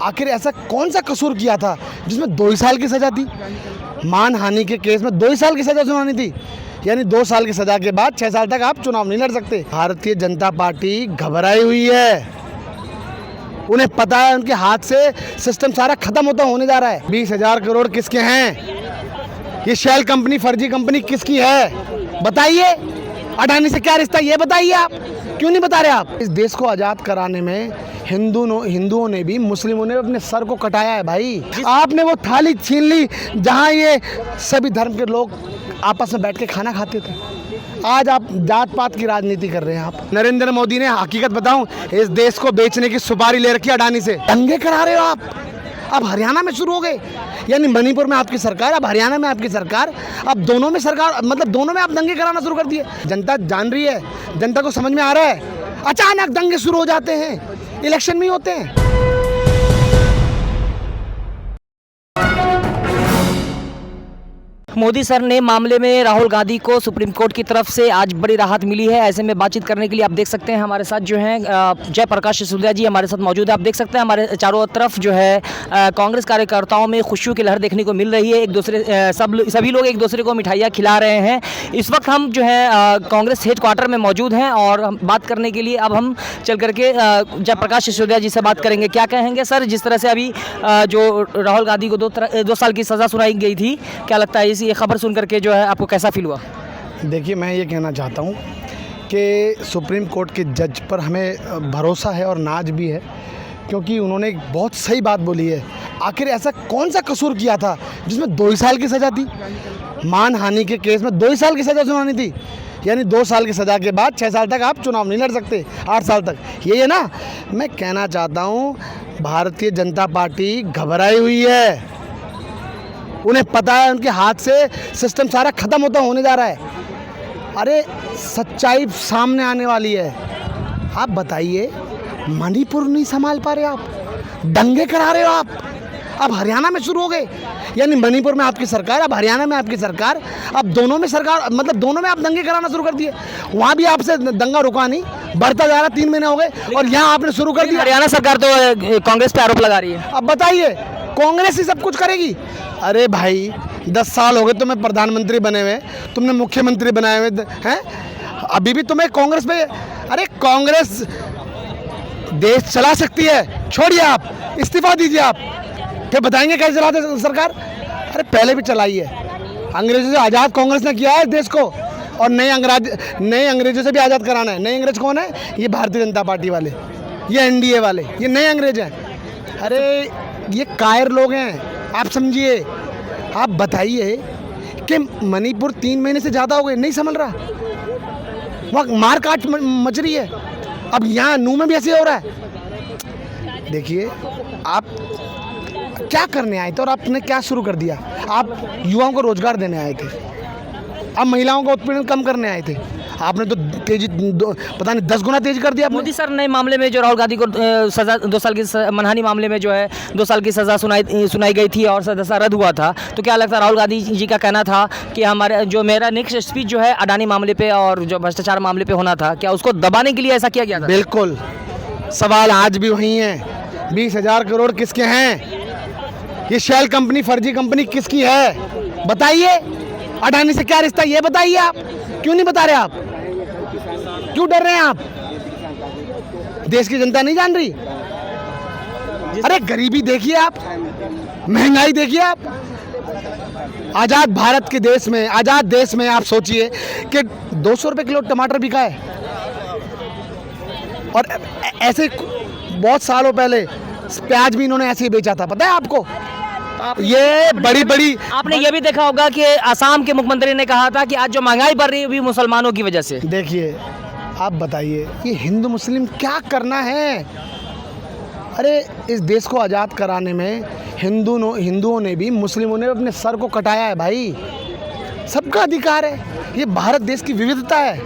आखिर ऐसा कौन सा कसूर किया था जिसमें 2 ही साल की सज़ा थी? मानहानि के केस में 2 ही साल की सज़ा सुनानी थी, यानी 2 साल की सज़ा के बाद 6 साल तक आप चुनाव नहीं लड़ सकते। भारतीय जनता पार्टी घबराई हुई है, उन्हें पता है उनके हाथ से सिस्टम सारा खत्म होने जा रहा है। 20,000 करोड़ किसके हैं? ये शेल कंपनी, फर्जी कंपनी किसकी है? बताइए। अडानी से क्या रिश्ता, ये बताइए। आप क्यों नहीं बता रहे? आप इस देश को आज़ाद कराने में हिंदुओं ने भी, मुस्लिमों ने अपने सर को कटाया है भाई। आपने वो थाली छीन ली जहाँ ये सभी धर्म के लोग आपस में बैठ के खाना खाते थे। आज आप जात पात की राजनीति कर रहे हैं। आप नरेंद्र मोदी ने, हकीकत बताऊं, इस देश को बेचने की सुपारी ले रखी है अडानी से। दंगे करा रहे हो आप। अब हरियाणा में शुरू हो गए, यानी मणिपुर में आपकी सरकार, अब हरियाणा में आपकी सरकार, अब दोनों में सरकार, मतलब दोनों में आप दंगे कराना शुरू कर दिए। जनता जान रही है, जनता को समझ में आ रहा है। अचानक दंगे शुरू हो जाते हैं, इलेक्शन में होते हैं। मोदी सर ने मामले में राहुल गांधी को सुप्रीम कोर्ट की तरफ से आज बड़ी राहत मिली है। ऐसे में बातचीत करने के लिए आप देख सकते हैं हमारे साथ जो है जयप्रकाश सिसोदिया जी हमारे साथ मौजूद है। आप देख सकते हैं हमारे चारों तरफ जो है कांग्रेस कार्यकर्ताओं में खुशियों की लहर देखने को मिल रही है। एक दूसरे सभी लोग एक दूसरे को मिठाइयाँ खिला रहे हैं। इस वक्त हम जो है कांग्रेस हेड क्वार्टर में मौजूद हैं और हम बात करने के लिए अब हम चल करके जयप्रकाश सिसोदिया जी से बात करेंगे। क्या कहेंगे सर, जिस तरह से अभी जो राहुल गांधी को 2 साल की सज़ा सुनाई गई थी, क्या लगता है ये खबर सुन करके जो है आपको कैसा फील हुआ? देखिए, मैं ये कहना चाहता हूँ कि सुप्रीम कोर्ट के जज पर हमें भरोसा है और नाज भी है, क्योंकि उन्होंने एक बहुत सही बात बोली है। आखिर ऐसा कौन सा कसूर किया था जिसमें 2 ही साल की सज़ा थी? मानहानि के केस में 2 ही साल की सज़ा सुनानी थी, यानी 2 साल की सज़ा के बाद 6 साल तक आप चुनाव नहीं लड़ सकते, 8 साल तक। यही है ना? मैं कहना चाहता हूँ, भारतीय जनता पार्टी घबराई हुई है, उन्हें पता है उनके हाथ से सिस्टम सारा खत्म होने जा रहा है। अरे सच्चाई सामने आने वाली है। आप बताइए, मणिपुर नहीं संभाल पा रहे आप, दंगे करा रहे हो आप। अब हरियाणा में शुरू हो गए, यानी मणिपुर में आपकी सरकार, अब हरियाणा में आपकी सरकार, अब दोनों में सरकार, मतलब दोनों में आप दंगे कराना शुरू कर दिए। वहाँ भी आपसे दंगा रुका नहीं, बढ़ता जा रहा, 3 महीने हो गए और यहाँ आपने शुरू कर दिया। हरियाणा सरकार तो कांग्रेस पे आरोप लगा रही है। अब बताइए, कांग्रेस ही सब कुछ करेगी? अरे भाई, 10 साल हो गए तुम्हें प्रधानमंत्री बने हुए, तुमने मुख्यमंत्री बनाए हुए हैं, अभी भी तुम्हें कांग्रेस पे। अरे कांग्रेस देश चला सकती है, छोड़िए, आप इस्तीफा दीजिए। आप फिर बताएंगे कैसे चलाते सरकार? अरे पहले भी चलाई है, अंग्रेजों से आज़ाद कांग्रेस ने किया है देश को, और नए अंग्रेजों से भी आज़ाद कराना है। नए अंग्रेज कौन है? ये भारतीय जनता पार्टी वाले, ये एनडीए वाले, ये नए अंग्रेज हैं। अरे ये कायर लोग हैं, आप समझिए। आप बताइए कि मणिपुर 3 महीने से ज़्यादा हो गए, नहीं संभल रहा, वहाँ मार काट मच रही है। अब यहाँ नूह में भी ऐसे हो रहा है। देखिए, आप क्या करने आए थे और आपने क्या शुरू कर दिया? आप युवाओं को रोजगार देने आए थे, आप महिलाओं का उत्पीड़न कम करने आए थे। आपने तो तेजी पता नहीं 10 गुना तेज कर दिया। मोदी सर ने मामले में जो राहुल गांधी को सजा 2 साल की मानहानि मामले में जो है 2 साल की सज़ा सुनाई गई थी और सजा रद्द हुआ था, तो क्या लगता है राहुल गांधी जी का कहना था कि मेरा नेक्स्ट स्पीच जो है अडानी मामले पे और जो भ्रष्टाचार मामले पे होना था, क्या उसको दबाने के लिए ऐसा किया गया था? बिल्कुल, सवाल आज भी वही है। 20,000 करोड़ किसके हैं? ये शेल कंपनी, फर्जी कंपनी किसकी है? बताइए। अडानी से क्या रिश्ता, ये बताइए। आप क्यों नहीं बता रहे? आप क्यों डर रहे हैं? आप देश की जनता नहीं जान रही? अरे गरीबी देखिए आप, महंगाई देखिए आप। आज़ाद भारत के देश में, आज़ाद देश में आप सोचिए कि 200 रुपये किलो टमाटर बिका है, और ऐसे बहुत सालों पहले प्याज भी इन्होंने ऐसे ही बेचा था, पता है आपको? ये बड़ी आपने ये भी देखा होगा कि असम के मुख्यमंत्री ने कहा था कि आज जो महंगाई बढ़ रही है वो मुसलमानों की वजह से। देखिए, आप बताइए, ये हिंदू मुस्लिम क्या करना है? अरे इस देश को आज़ाद कराने में हिंदुओं ने भी, मुस्लिमों ने अपने सर को कटाया है भाई। सबका अधिकार है, ये भारत देश की विविधता है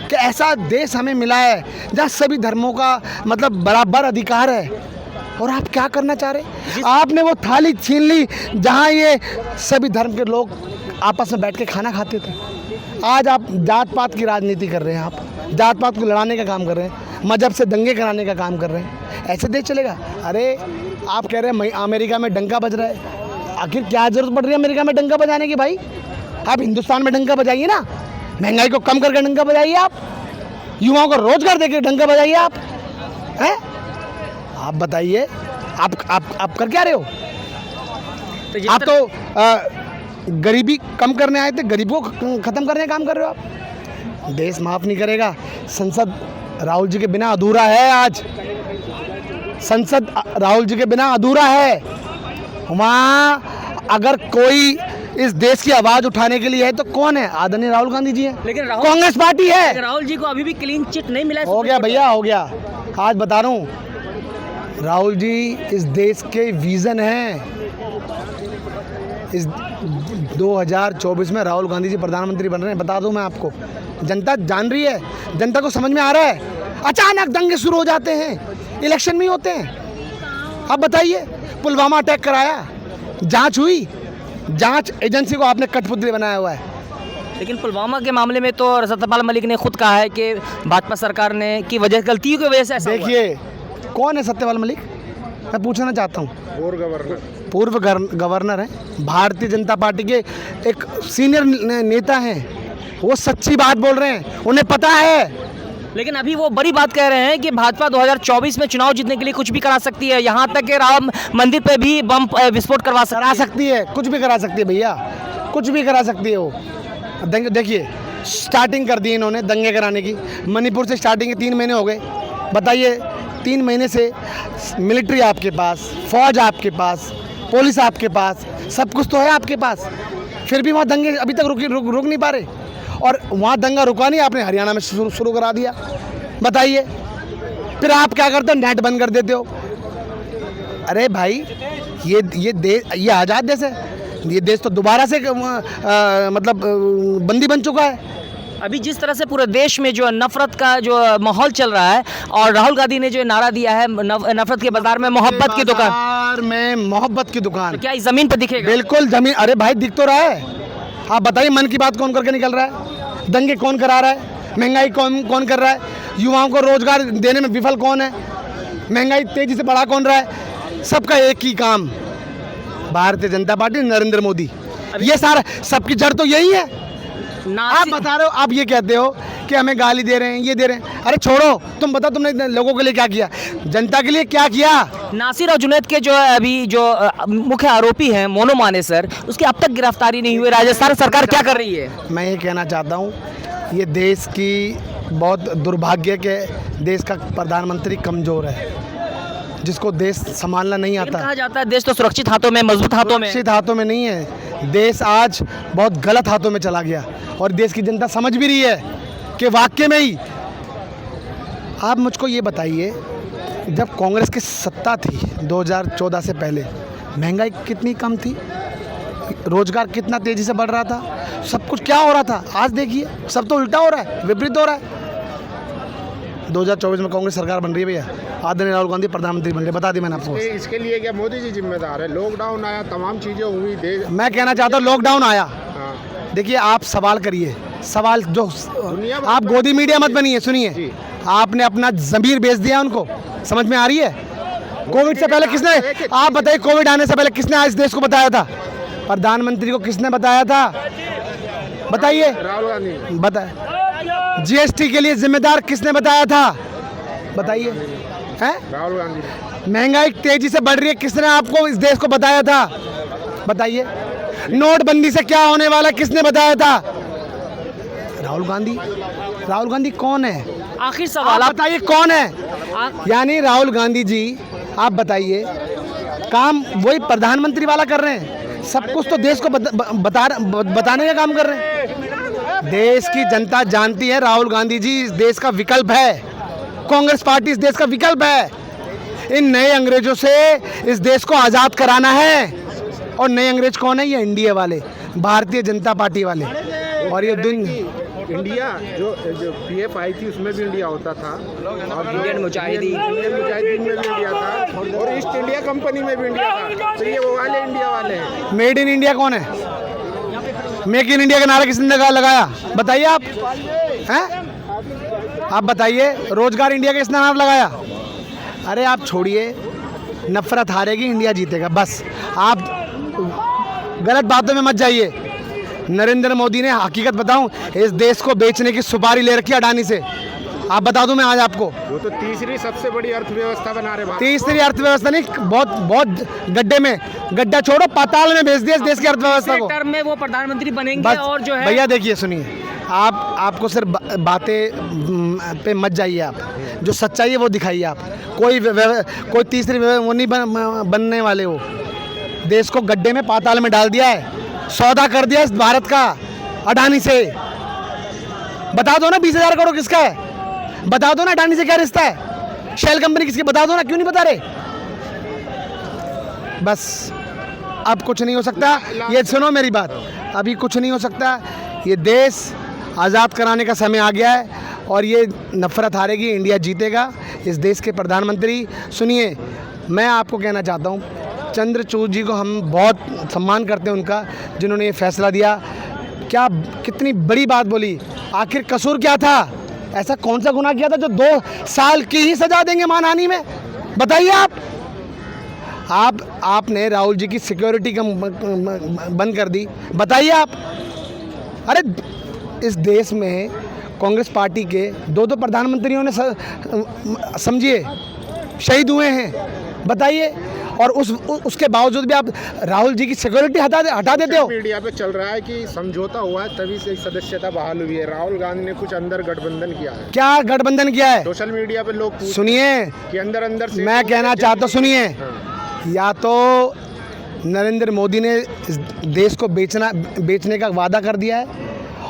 कि ऐसा देश हमें मिला है जहाँ सभी धर्मों का मतलब बराबर अधिकार है। और आप क्या करना चाह रहे? आपने वो थाली छीन ली जहाँ ये सभी धर्म के लोग आपस में बैठ के खाना खाते थे। आज आप जात पात की राजनीति कर रहे हैं, आप जात पात को लड़ाने का काम कर रहे हैं। मजहब से दंगे कराने का काम कर रहे हैं। ऐसे देश चलेगा? अरे आप कह रहे हैं अमेरिका में डंका बज रहा है, आखिर क्या ज़रूरत पड़ रही है अमेरिका में डंका बजाने की भाई? आप हिंदुस्तान में डंका बजाइए ना, महंगाई को कम करके डंका बजाइए, आप युवाओं को रोजगार देकर डंका बजाइए आप, हैं? आप बताइए, आप कर क्या रहे हो? आप तो गरीबी कम करने आए थे, गरीबों को ख़त्म करने का काम कर रहे हो आप। देश माफ़ नहीं करेगा। संसद राहुल जी के बिना अधूरा है। आज संसद राहुल जी के बिना अधूरा है। वहाँ अगर कोई इस देश की आवाज़ उठाने के लिए है तो कौन है? आदरणीय राहुल गांधी जी हैं, लेकिन कांग्रेस पार्टी है। राहुल जी को अभी भी क्लीन चिट नहीं मिला है। हो गया भैया, हो गया। आज बता रहा हूँ, राहुल जी इस देश के विजन हैं। इस 2024 में राहुल गांधी जी प्रधानमंत्री बन रहे हैं। बता दूं मैं आपको, जनता जान रही है, जनता को समझ में आ रहा है। अचानक दंगे शुरू हो जाते हैं, इलेक्शन में ही होते हैं। अब बताइए, पुलवामा अटैक कराया, जांच हुई, जांच एजेंसी को आपने कठपुतली बनाया हुआ है। लेकिन पुलवामा के मामले में तो सत्यपाल मलिक ने खुद कहा है कि भाजपा सरकार ने की वजह गलतियों की वजह से ऐसा हुआ है। देखिए, कौन है सत्यपाल मलिक? मैं पूछना चाहता हूँ। पूर्व गवर्नर हैं, भारतीय जनता पार्टी के एक सीनियर नेता हैं। वो सच्ची बात बोल रहे हैं, उन्हें पता है। लेकिन अभी वो बड़ी बात कह रहे हैं कि भाजपा 2024 में चुनाव जीतने के लिए कुछ भी करा सकती है, यहाँ तक कि राम मंदिर पे भी बम विस्फोट करा सकती है। कुछ भी करा सकती है भैया, कुछ भी करा सकती है वो। देखिए, स्टार्टिंग कर दी इन्होंने दंगे कराने की। मणिपुर से स्टार्टिंग के 3 महीने हो गए। बताइए, 3 महीने से मिलिट्री आपके पास, फौज आपके पास, पुलिस आपके पास, सब कुछ तो है आपके पास, फिर भी वहाँ दंगे अभी तक रुक नहीं पा रहे। और वहाँ दंगा रुका नहीं, आपने हरियाणा में शुरू करा दिया। बताइए, फिर आप क्या करते हो? नेट बंद कर देते हो। अरे भाई, ये देश, ये आज़ाद देश है। ये देश तो दोबारा से मतलब बंदी बन चुका है। अभी जिस तरह से पूरे देश में जो नफरत का जो माहौल चल रहा है, और राहुल गांधी ने जो नारा दिया है, नफरत के बाजार में मोहब्बत की दुकान, बाजार में मोहब्बत की दुकान, तो क्या इस जमीन पर दिखेगा? बिल्कुल जमीन। अरे भाई, दिख तो रहा है। आप बताइए, मन की बात कौन करके निकल रहा है? दंगे कौन करा रहा है? महंगाई कौन कर रहा है? युवाओं को रोजगार देने में विफल कौन है? महंगाई तेजी से बढ़ा कौन रहा है? सबका एक ही काम, भारतीय जनता पार्टी, नरेंद्र मोदी। ये सारा, सबकी जड़ तो यही है। आप बता रहे हो, आप ये कहते हो कि हमें गाली दे रहे हैं, ये दे रहे हैं। अरे छोड़ो, तुम बताओ तुमने लोगों के लिए क्या किया, जनता के लिए क्या किया? नासिर और जुनैद के जो अभी जो मुख्य आरोपी हैं मोनू मानेसर, उसकी अब तक गिरफ्तारी नहीं हुई। राजस्थान सरकार क्या कर रही है? मैं ये कहना चाहता हूँ, ये देश की बहुत दुर्भाग्य के देश का प्रधानमंत्री कमज़ोर है, जिसको देश संभालना नहीं आता। कहा जाता है देश तो सुरक्षित हाथों में, मजबूत हाथों में। सुरक्षित हाथों में नहीं है, देश आज बहुत गलत हाथों में चला गया। और देश की जनता समझ भी रही है कि वाकई में ही। आप मुझको ये बताइए, जब कांग्रेस की सत्ता थी 2014 से पहले, महंगाई कितनी कम थी, रोजगार कितना तेजी से बढ़ रहा था, सब कुछ क्या हो रहा था? आज देखिए, सब तो उल्टा हो रहा है, विपरीत हो रहा है। 2024 में कांग्रेस सरकार बन रही है भैया, आदरणीय राहुल गांधी प्रधानमंत्री बन रहे। बता दी मैंने आपको। इसके लिए क्या मोदी जी जिम्मेदार है? लॉकडाउन आया, तमाम चीज़ें हुई। मैं कहना चाहता हूँ, लॉकडाउन आया। देखिए, आप सवाल करिए, सवाल जो आप गोदी मीडिया मत बनिए। सुनिए, आपने अपना ज़मीर बेच दिया उनको, समझ में आ रही है? कोविड से पहले किसने, आप बताइए, कोविड आने से पहले किसने आज देश को बताया था? प्रधानमंत्री को किसने बताया था? बताइए, राहुल गांधी। बताए, जीएसटी के लिए जिम्मेदार किसने बताया था? बताइए, हैं? राहुल गांधी। महंगाई तेजी से बढ़ रही है, किसने आपको इस देश को बताया था? बताइए, नोटबंदी से क्या होने वाला किसने बताया था? राहुल गांधी। राहुल गांधी कौन है? आखिर सवाल आप बताइए, कौन है? यानी राहुल गांधी जी, आप बताइए, काम वही प्रधानमंत्री वाला कर रहे हैं, सब कुछ तो देश को बताने का काम कर रहे हैं। देश की जनता जानती है, राहुल गांधी जी इस देश का विकल्प है, कांग्रेस पार्टी इस देश का विकल्प है। इन नए अंग्रेजों से इस देश को आज़ाद कराना है। और नए अंग्रेज कौन है? ये इंडिया वाले, भारतीय जनता पार्टी वाले। और ये इंडिया जो पीएफ आई थी, उसमें भी इंडिया होता था, और इंडियन मुजाहिदीन में भी इंडिया था, और ईस्ट इंडिया कंपनी में भी इंडिया था। तो ये वो वाले इंडिया वाले हैं। मेड इन इंडिया कौन है? मेक इन इंडिया का नारा किसने लगाया? बताइए आप, हैं? आप बताइए, रोजगार इंडिया का इसने नाम लगाया। अरे आप छोड़िए, नफरत हारेगी, इंडिया जीतेगा। बस आप गलत बातों में मत जाइए। नरेंद्र मोदी ने, हकीकत बताऊं, इस देश को बेचने की सुपारी ले रखी है अडानी से। आप बता दूं मैं आज आपको, वो तो तीसरी सबसे बड़ी अर्थव्यवस्था बना रहे भारत। तीसरी अर्थव्यवस्था नहीं, बहुत बहुत गड्ढे में, गड्ढा छोड़ो, पाताल में भेज दिया इस देश की अर्थव्यवस्था को। टर्म में वो प्रधानमंत्री बनेंगे बस और जो है भैया देखिए, सुनिए, आपको सिर्फ बातें पे मत जाइए। आप जो सच्चाई है वो दिखाइए। आप कोई तीसरी वो नहीं बनने वाले हो। देश को गड्ढे में, पाताल में डाल दिया है, सौदा कर दिया इस भारत का अडानी से। बता दो ना 20,000 करोड़ किसका है, बता दो ना अडानी से क्या रिश्ता है, शेल कंपनी किसकी, बता दो ना, क्यों नहीं बता रहे। बस अब कुछ नहीं हो सकता। ये सुनो मेरी बात, अभी कुछ नहीं हो सकता। ये देश आज़ाद कराने का समय आ गया है और ये नफरत हारेगी, इंडिया जीतेगा। इस देश के प्रधानमंत्री, सुनिए, मैं आपको कहना चाहता हूँ, चंद्रचूड़ जी को हम बहुत सम्मान करते हैं उनका, जिन्होंने ये फैसला दिया। क्या कितनी बड़ी बात बोली। आखिर कसूर क्या था, ऐसा कौन सा गुनाह किया था जो 2 साल की ही सजा देंगे मानहानि में, बताइए। आपने राहुल जी की सिक्योरिटी बंद कर दी, बताइए आप। अरे इस देश में कांग्रेस पार्टी के 2 प्रधानमंत्रियों ने समझिए शहीद हुए हैं, बताइए। और उसके बावजूद भी आप राहुल जी की सिक्योरिटी हटा देते हो। मीडिया पे चल रहा है कि समझौता हुआ है तभी से सदस्यता बहाल हुई है। राहुल गांधी ने कुछ अंदर गठबंधन किया है। क्या गठबंधन किया है? सोशल मीडिया पे लोग सुनिए, कि अंदर से मैं कहना चाहता हूँ, सुनिए, या तो नरेंद्र मोदी ने इस देश को बेचने का वादा कर दिया है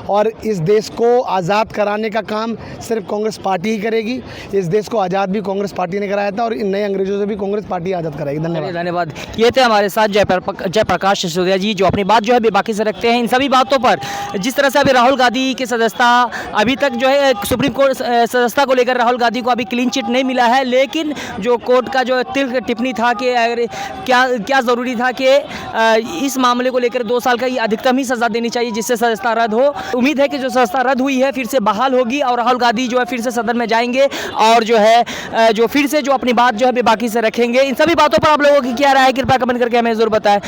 और इस देश को आज़ाद कराने का काम सिर्फ कांग्रेस पार्टी ही करेगी। इस देश को आज़ाद भी कांग्रेस पार्टी ने कराया था और इन नए अंग्रेजों से भी कांग्रेस पार्टी आज़ाद कराएगी। धन्यवाद। धन्यवाद। ये थे हमारे साथ जयप्रकाश सिसोदिया जी, जो अपनी बात जो है बेबाकी से रखते हैं इन सभी बातों पर। जिस तरह से अभी राहुल गांधी की सदस्यता, अभी तक जो है सुप्रीम कोर्ट सदस्यता को लेकर राहुल गांधी को अभी क्लीन चिट नहीं मिला है, लेकिन जो कोर्ट का जो टिप्पणी था कि अगर क्या ज़रूरी था कि इस मामले को लेकर 2 साल का ये अधिकतम ही सज़ा देनी चाहिए जिससे सदस्यता रद्द हो। उम्मीद है कि जो सदस्यता रद्द हुई है फिर से बहाल होगी और राहुल गांधी जो है फिर से सदन में जाएंगे और जो है जो फिर से जो अपनी बात जो है बेबाकी से रखेंगे। इन सभी बातों पर आप लोगों की क्या राय है, कृपया कमेंट करके हमें ज़रूर बताएं।